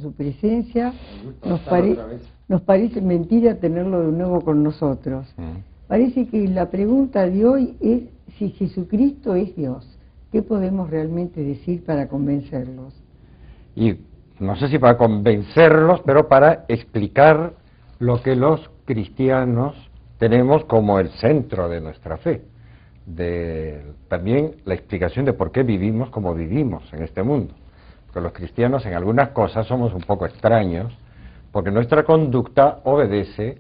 su presencia. Nos parece mentira tenerlo de nuevo con nosotros. Parece que la pregunta de hoy es si Jesucristo es Dios. ¿Qué podemos realmente decir para convencerlos? Y no sé si para convencerlos, pero para explicar lo que los cristianos tenemos como el centro de nuestra fe. También la explicación de por qué vivimos como vivimos en este mundo. Porque los cristianos en algunas cosas somos un poco extraños, porque nuestra conducta obedece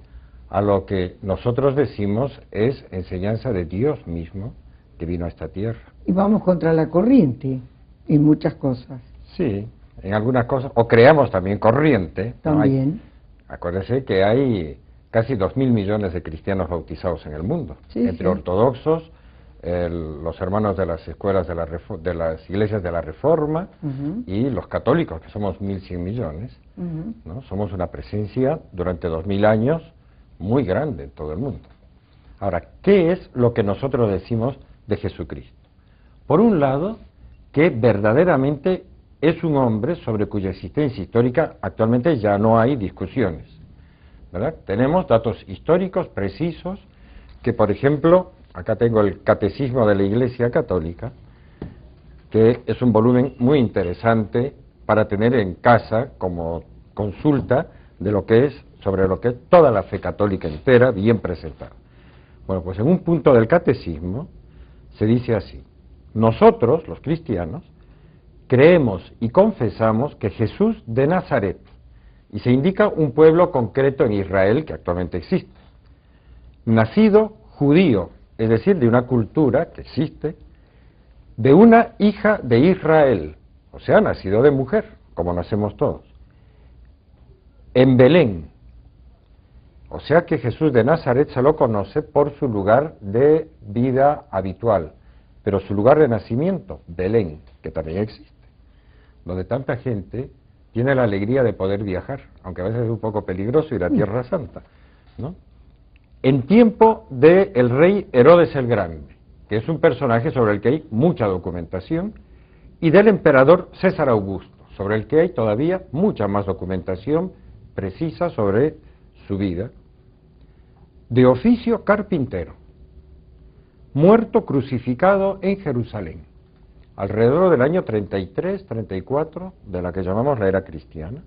a lo que nosotros decimos es enseñanza de Dios mismo, que vino a esta tierra. Y vamos contra la corriente en muchas cosas. Sí, en algunas cosas, o creamos también corriente. También. Acuérdese que hay casi 2.000 millones de cristianos bautizados en el mundo, sí, entre ortodoxos, los hermanos de las escuelas de las iglesias de la Reforma y los católicos, que somos 1.100 millones, ¿no? Somos una presencia durante 2.000 años muy grande en todo el mundo. Ahora, ¿qué es lo que nosotros decimos de Jesucristo? Por un lado, que verdaderamente es un hombre sobre cuya existencia histórica actualmente ya no hay discusiones, ¿verdad? Tenemos datos históricos precisos que, por ejemplo, acá tengo el Catecismo de la Iglesia Católica, que es un volumen muy interesante para tener en casa como consulta de lo que es, sobre lo que es toda la fe católica entera, bien presentada. Bueno, pues en un punto del Catecismo se dice así: nosotros, los cristianos, creemos y confesamos que Jesús de Nazaret, y se indica un pueblo concreto en Israel que actualmente existe, nacido judío, es decir, de una cultura que existe, de una hija de Israel, o sea, nacido de mujer, como nacemos todos, en Belén, o sea que Jesús de Nazaret se lo conoce por su lugar de vida habitual, pero su lugar de nacimiento, Belén, que también existe, donde tanta gente tiene la alegría de poder viajar, aunque a veces es un poco peligroso ir a Tierra Santa, ¿no? En tiempo del rey Herodes el Grande, que es un personaje sobre el que hay mucha documentación, y del emperador César Augusto, sobre el que hay todavía mucha más documentación precisa sobre su vida. De oficio carpintero, muerto crucificado en Jerusalén, alrededor del año 33-34 de la que llamamos la era cristiana,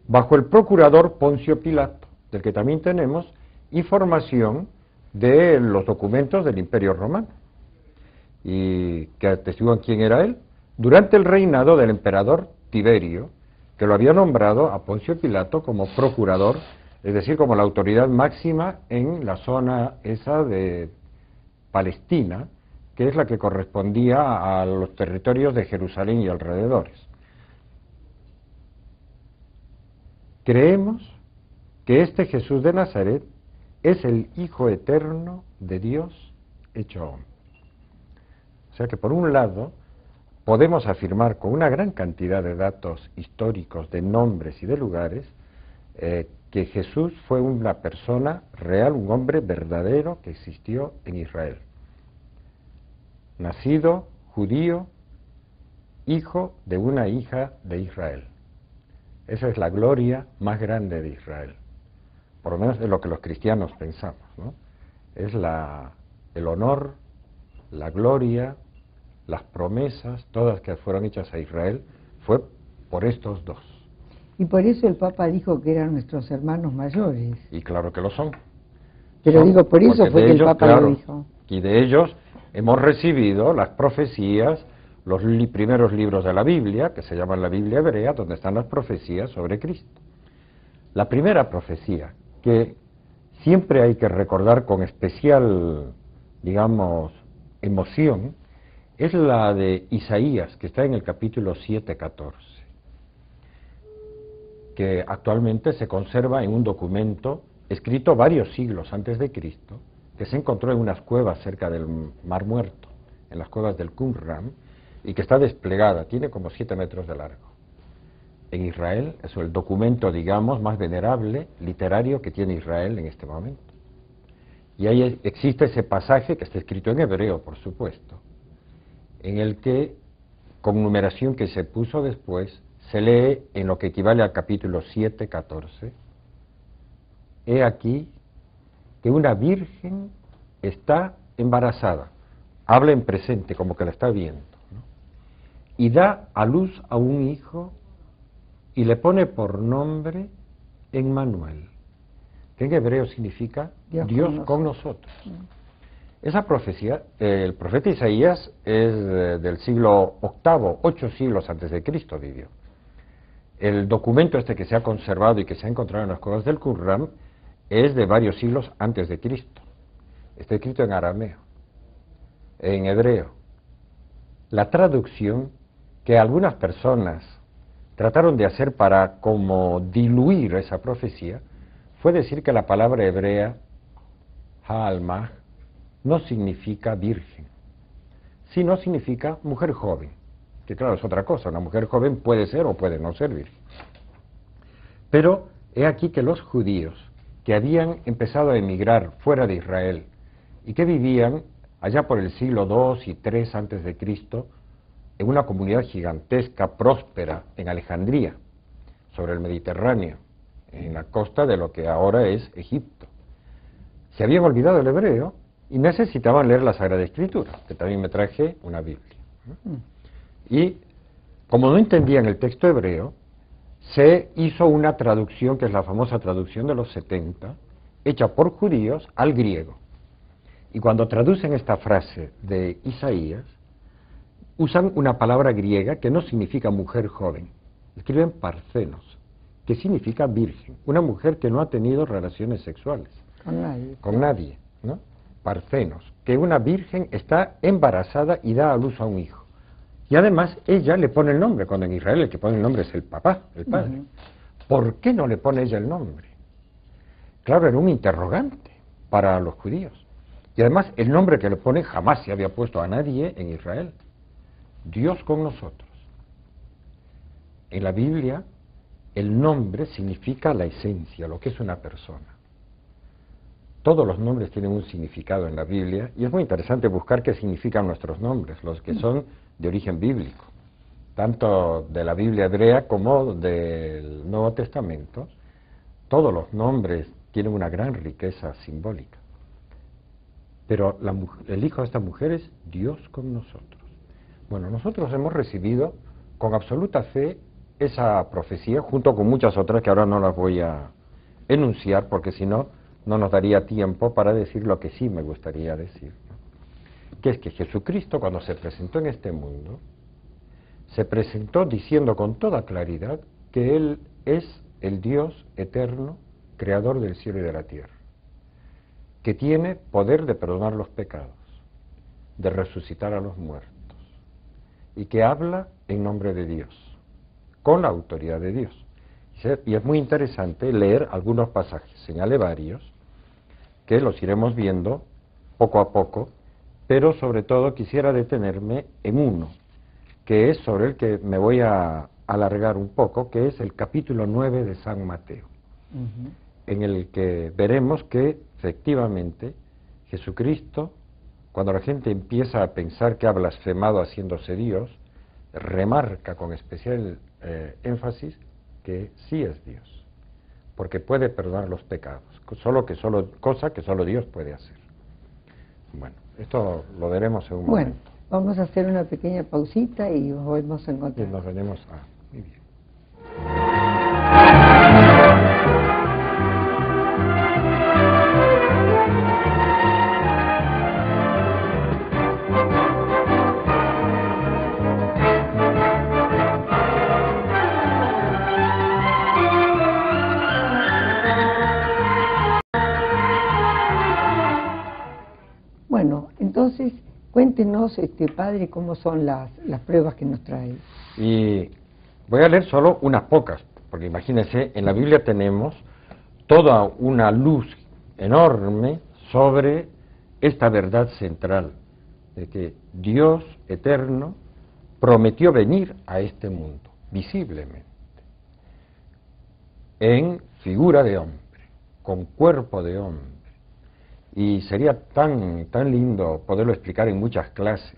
bajo el procurador Poncio Pilato, del que también tenemos información de los documentos del Imperio Romano, y que atestiguan quién era él, durante el reinado del emperador Tiberio, que lo había nombrado a Poncio Pilato como procurador, es decir, como la autoridad máxima en la zona esa de Palestina, que es la que correspondía a los territorios de Jerusalén y alrededores. Creemos que este Jesús de Nazaret es el Hijo eterno de Dios hecho hombre. O sea que por un lado podemos afirmar con una gran cantidad de datos históricos, de nombres y de lugares, que Jesús fue una persona real, un hombre verdadero que existió en Israel. Nacido judío, hijo de una hija de Israel. Esa es la gloria más grande de Israel. Por lo menos es lo que los cristianos pensamos, ¿no? Es el honor, la gloria, las promesas, todas que fueron hechas a Israel, fue por estos dos. Y por eso el Papa dijo que eran nuestros hermanos mayores. Y claro que lo son. Pero digo, por eso fue que el Papa claro, lo dijo. Y de ellos hemos recibido las profecías, los primeros libros de la Biblia, que se llaman la Biblia hebrea, donde están las profecías sobre Cristo. La primera profecía, que siempre hay que recordar con especial, digamos, emoción, es la de Isaías, que está en el capítulo 7-14, que actualmente se conserva en un documento escrito varios siglos antes de Cristo, que se encontró en unas cuevas cerca del Mar Muerto, en las cuevas del Qumran, y que está desplegada, tiene como 7 metros de largo. En Israel es el documento, digamos, más venerable, literario que tiene Israel en este momento. Y ahí existe ese pasaje, que está escrito en hebreo, por supuesto, en el que, con numeración que se puso después, se lee en lo que equivale al capítulo 7:14, he aquí que una virgen está embarazada, habla en presente como que la está viendo, ¿no? Y da a luz a un hijo y le pone por nombre Emmanuel, que en hebreo significa Dios con nosotros. Esa profecía, el profeta Isaías es del siglo VIII, 8 siglos antes de Cristo vivió. El documento este que se ha conservado y que se ha encontrado en las cuevas del Qumran es de varios siglos antes de Cristo. Está escrito en arameo, en hebreo. La traducción que algunas personas trataron de hacer para como diluir esa profecía fue decir que la palabra hebrea Ha'almah no significa virgen, sino significa mujer joven, que claro es otra cosa, una mujer joven puede ser o puede no ser virgen. Pero he aquí que los judíos que habían empezado a emigrar fuera de Israel y que vivían allá por el siglo II y III antes de Cristo en una comunidad gigantesca, próspera, en Alejandría, sobre el Mediterráneo, en la costa de lo que ahora es Egipto, se habían olvidado el hebreo y necesitaban leer la Sagrada Escritura, que también me traje una Biblia. Y como no entendían el texto hebreo, se hizo una traducción, que es la famosa traducción de los 70, hecha por judíos al griego. Y cuando traducen esta frase de Isaías, usan una palabra griega que no significa mujer joven, escriben parcenos, que significa virgen, una mujer que no ha tenido relaciones sexuales. Con nadie, ¿no? Parcenos, que una virgen está embarazada y da a luz a un hijo. Y además ella le pone el nombre, cuando en Israel el que pone el nombre es el papá, el padre. ¿Por qué no le pone ella el nombre? Claro, era un interrogante para los judíos. Y además el nombre que le pone jamás se había puesto a nadie en Israel. Dios con nosotros. En la Biblia el nombre significa la esencia, lo que es una persona. Todos los nombres tienen un significado en la Biblia y es muy interesante buscar qué significan nuestros nombres, los que son de origen bíblico, tanto de la Biblia hebrea como del Nuevo Testamento. Todos los nombres tienen una gran riqueza simbólica. Pero el hijo de esta mujer es Dios con nosotros. Bueno, nosotros hemos recibido con absoluta fe esa profecía, junto con muchas otras que ahora no las voy a enunciar, porque si no, no nos daría tiempo para decir lo que sí me gustaría decir, ¿no? Que es que Jesucristo, cuando se presentó en este mundo, se presentó diciendo con toda claridad que Él es el Dios eterno, creador del cielo y de la tierra, que tiene poder de perdonar los pecados, de resucitar a los muertos, y que habla en nombre de Dios, con la autoridad de Dios. Y es muy interesante leer algunos pasajes, señalé varios, que los iremos viendo poco a poco, pero sobre todo quisiera detenerme en uno, que es sobre el que me voy a alargar un poco, que es el capítulo 9 de San Mateo, en el que veremos que efectivamente Jesucristo, cuando la gente empieza a pensar que ha blasfemado haciéndose Dios, remarca con especial énfasis que sí es Dios, porque puede perdonar los pecados, cosa que solo Dios puede hacer. Bueno, esto lo veremos en un momento. Bueno, vamos a hacer una pequeña pausita y nos volvemos a encontrar. Y nos veremos. Muy bien. Bueno, entonces cuéntenos, padre, cómo son las pruebas que nos trae. Y voy a leer solo unas pocas, porque imagínense, en la Biblia tenemos toda una luz enorme sobre esta verdad central, de que Dios eterno prometió venir a este mundo, visiblemente, en figura de hombre, con cuerpo de hombre. Y sería tan lindo poderlo explicar en muchas clases,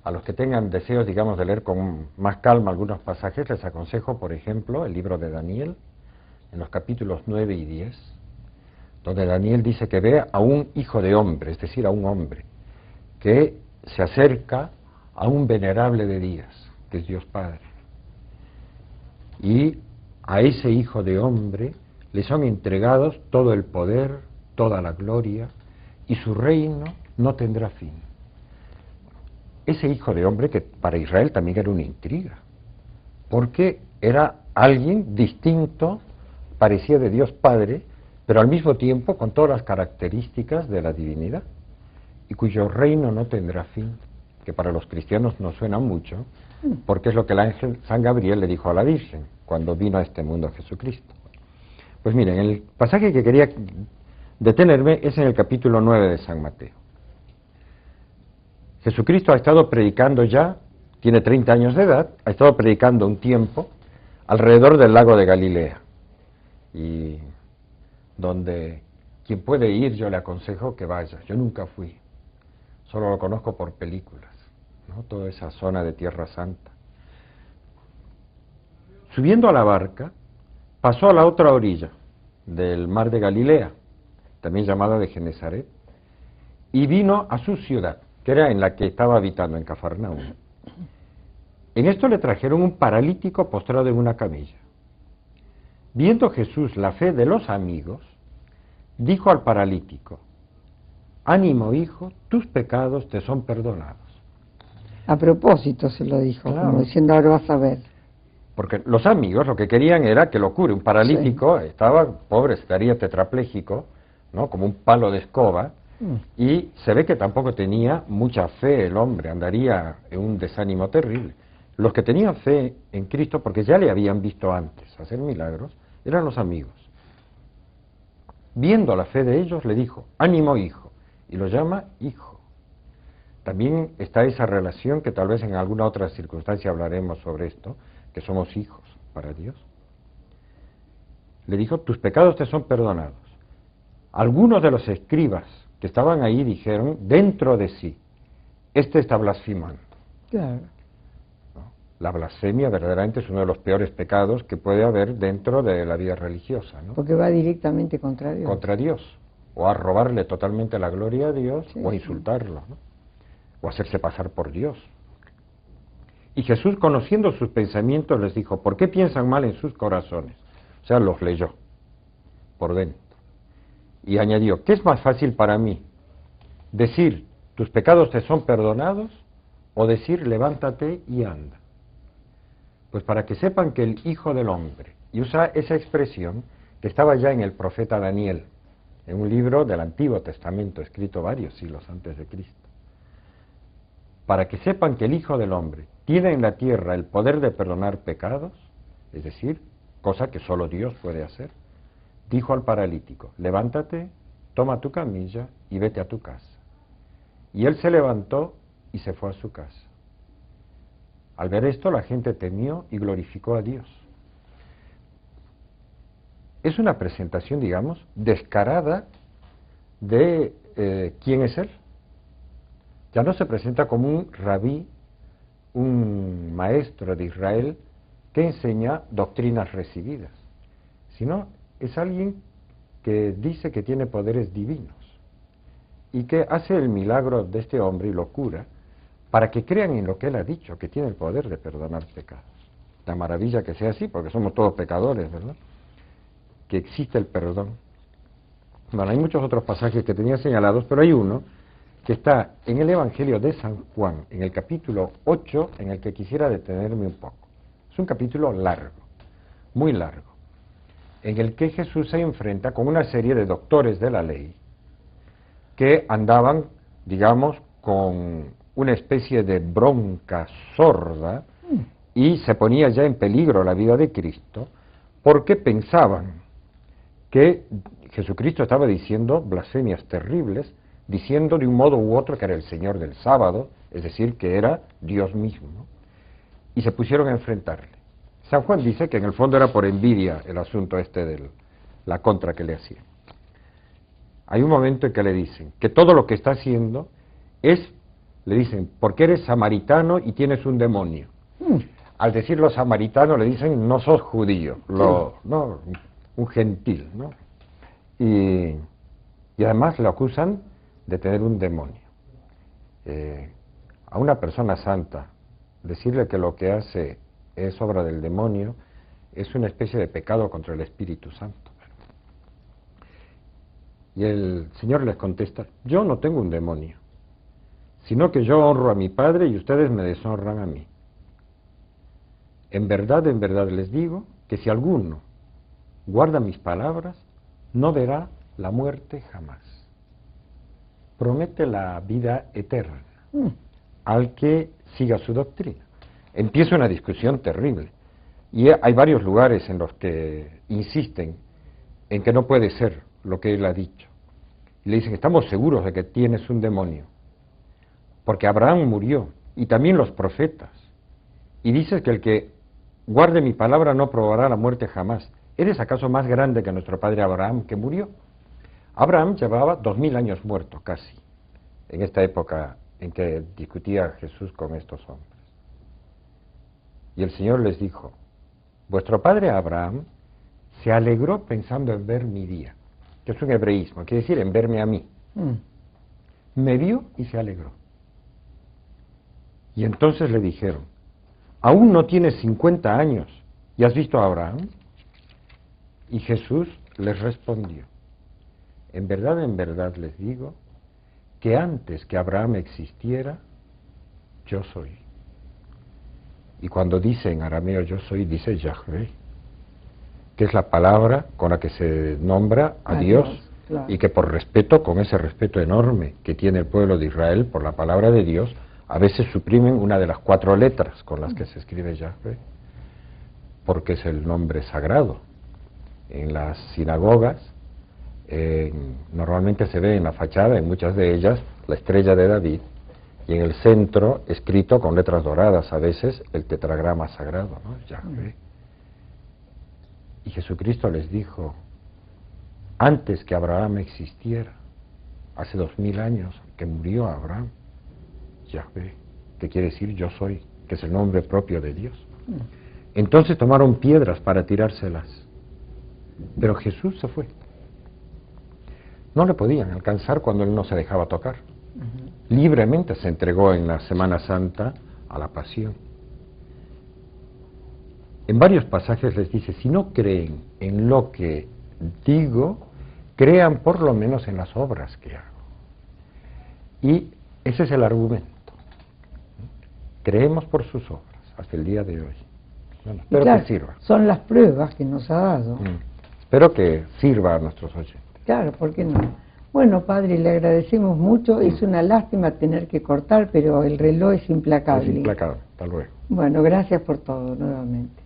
A los que tengan deseos, digamos, de leer con más calma algunos pasajes, les aconsejo, por ejemplo, el libro de Daniel, en los capítulos 9 y 10, donde Daniel dice que ve a un hijo de hombre, es decir, a un hombre, que se acerca a un venerable de días, que es Dios Padre. Y a ese hijo de hombre le son entregados todo el poder, toda la gloria, y su reino no tendrá fin. Ese hijo de hombre, que para Israel también era una intriga, porque era alguien distinto, parecía de Dios Padre, pero al mismo tiempo con todas las características de la divinidad, y cuyo reino no tendrá fin, que para los cristianos nos suena mucho, porque es lo que el ángel San Gabriel le dijo a la Virgen cuando vino a este mundo Jesucristo. Pues miren, el pasaje que quería detenerme es en el capítulo 9 de San Mateo. Jesucristo ha estado predicando ya, tiene 30 años de edad, ha estado predicando un tiempo alrededor del lago de Galilea, y donde quien puede ir yo le aconsejo que vaya. Yo nunca fui, solo lo conozco por películas, ¿no? Toda esa zona de Tierra Santa. Subiendo a la barca, pasó a la otra orilla del mar de Galilea, también llamada de Genesaret, y vino a su ciudad, que era en la que estaba habitando, en Cafarnaúm. En esto le trajeron un paralítico postrado en una camilla. Viendo Jesús la fe de los amigos, dijo al paralítico: ánimo, hijo, tus pecados te son perdonados. A propósito se lo dijo, claro, como diciendo, ahora vas a ver. Porque los amigos lo que querían era que lo cure. Un paralítico, sí, estaba pobre, estaría tetrapléjico, ¿no? Como un palo de escoba, y se ve que tampoco tenía mucha fe el hombre, andaría en un desánimo terrible. Los que tenían fe en Cristo, porque ya le habían visto antes hacer milagros, eran los amigos. Viendo la fe de ellos, le dijo: ánimo, hijo, y lo llama hijo. También está esa relación que tal vez en alguna otra circunstancia hablaremos sobre esto, que somos hijos para Dios. Le dijo: tus pecados te son perdonados. Algunos de los escribas que estaban ahí dijeron dentro de sí: este está blasfemando. Claro. ¿No? La blasfemia verdaderamente es uno de los peores pecados que puede haber dentro de la vida religiosa, ¿no? Porque va directamente contra Dios. Contra Dios, o a robarle totalmente la gloria a Dios, sí, o a insultarlo, ¿no? O hacerse pasar por Dios. Y Jesús, conociendo sus pensamientos, les dijo: ¿por qué piensan mal en sus corazones? O sea, los leyó por dentro. Y añadió: ¿qué es más fácil para mí? ¿Decir tus pecados te son perdonados? ¿O decir levántate y anda? Pues para que sepan que el Hijo del Hombre, y usa esa expresión que estaba ya en el profeta Daniel, en un libro del Antiguo Testamento escrito varios siglos antes de Cristo, para que sepan que el Hijo del Hombre tiene en la tierra el poder de perdonar pecados, es decir, cosa que solo Dios puede hacer, dijo al paralítico: levántate, toma tu camilla y vete a tu casa. Y él se levantó y se fue a su casa. Al ver esto, la gente temió y glorificó a Dios. Es una presentación, digamos, descarada de quién es él. Ya no se presenta como un rabí, un maestro de Israel que enseña doctrinas recibidas, sino es alguien que dice que tiene poderes divinos y que hace el milagro de este hombre y lo cura para que crean en lo que él ha dicho, que tiene el poder de perdonar pecados. La maravilla que sea así, porque somos todos pecadores, ¿verdad? Que existe el perdón. Bueno, hay muchos otros pasajes que tenía señalados, pero hay uno que está en el Evangelio de San Juan, en el capítulo 8, en el que quisiera detenerme un poco. Es un capítulo largo, muy largo, en el que Jesús se enfrenta con una serie de doctores de la ley que andaban, digamos, con una especie de bronca sorda, y se ponía ya en peligro la vida de Cristo, porque pensaban que Jesucristo estaba diciendo blasfemias terribles, diciendo de un modo u otro que era el Señor del sábado, es decir, que era Dios mismo, ¿no? Y se pusieron a enfrentarle. San Juan dice que en el fondo era por envidia el asunto este de la contra que le hacían. Hay un momento en que le dicen que todo lo que está haciendo es le dicen, porque eres samaritano y tienes un demonio. Al decirlo samaritano le dicen, no sos judío, no, un gentil, ¿no? Y además le acusan de tener un demonio. A una persona santa, decirle que lo que hace es obra del demonio, es una especie de pecado contra el Espíritu Santo. Y el Señor les contesta, yo no tengo un demonio, sino que yo honro a mi Padre y ustedes me deshonran a mí. En verdad les digo que si alguno guarda mis palabras, no verá la muerte jamás. Promete la vida eterna al que siga su doctrina. Empieza una discusión terrible. Y hay varios lugares en los que insisten en que no puede ser lo que él ha dicho. Y le dicen, estamos seguros de que tienes un demonio, porque Abraham murió, y también los profetas. Y dices que el que guarde mi palabra no probará la muerte jamás. ¿Eres acaso más grande que nuestro padre Abraham, que murió? Abraham llevaba 2000 años muerto, casi, en esta época en que discutía Jesús con estos hombres. Y el Señor les dijo, vuestro padre Abraham se alegró pensando en ver mi día, que es un hebreísmo, quiere decir en verme a mí. Me vio y se alegró. Y entonces le dijeron, ¿aún no tienes 50 años y has visto a Abraham? Y Jesús les respondió, en verdad les digo, que antes que Abraham existiera, yo soy. Y cuando dice en arameo yo soy, dice Yahvé, que es la palabra con la que se nombra a Dios, claro. Y que por respeto, con ese respeto enorme que tiene el pueblo de Israel por la palabra de Dios, a veces suprimen una de las 4 letras con las que se escribe Yahvé, porque es el nombre sagrado. En las sinagogas normalmente se ve en la fachada, en muchas de ellas, la estrella de David, y en el centro, escrito con letras doradas a veces, el tetragrama sagrado, ¿no? Yahvé. Y Jesucristo les dijo, antes que Abraham existiera, hace 2000 años que murió Abraham, Yahvé, que quiere decir yo soy, que es el nombre propio de Dios. Entonces tomaron piedras para tirárselas, pero Jesús se fue. No le podían alcanzar cuando él no se dejaba tocar. Libremente se entregó en la Semana Santa a la pasión. En varios pasajes les dice, si no creen en lo que digo, crean por lo menos en las obras que hago. Y ese es el argumento. Creemos por sus obras, hasta el día de hoy. Bueno, espero claro, que sirva. Son las pruebas que nos ha dado. Espero que sirva a nuestros oyentes. Claro, ¿por qué no? Bueno, padre, le agradecemos mucho. Es una lástima tener que cortar, pero el reloj es implacable. Es implacable. Hasta luego. Bueno, gracias por todo nuevamente.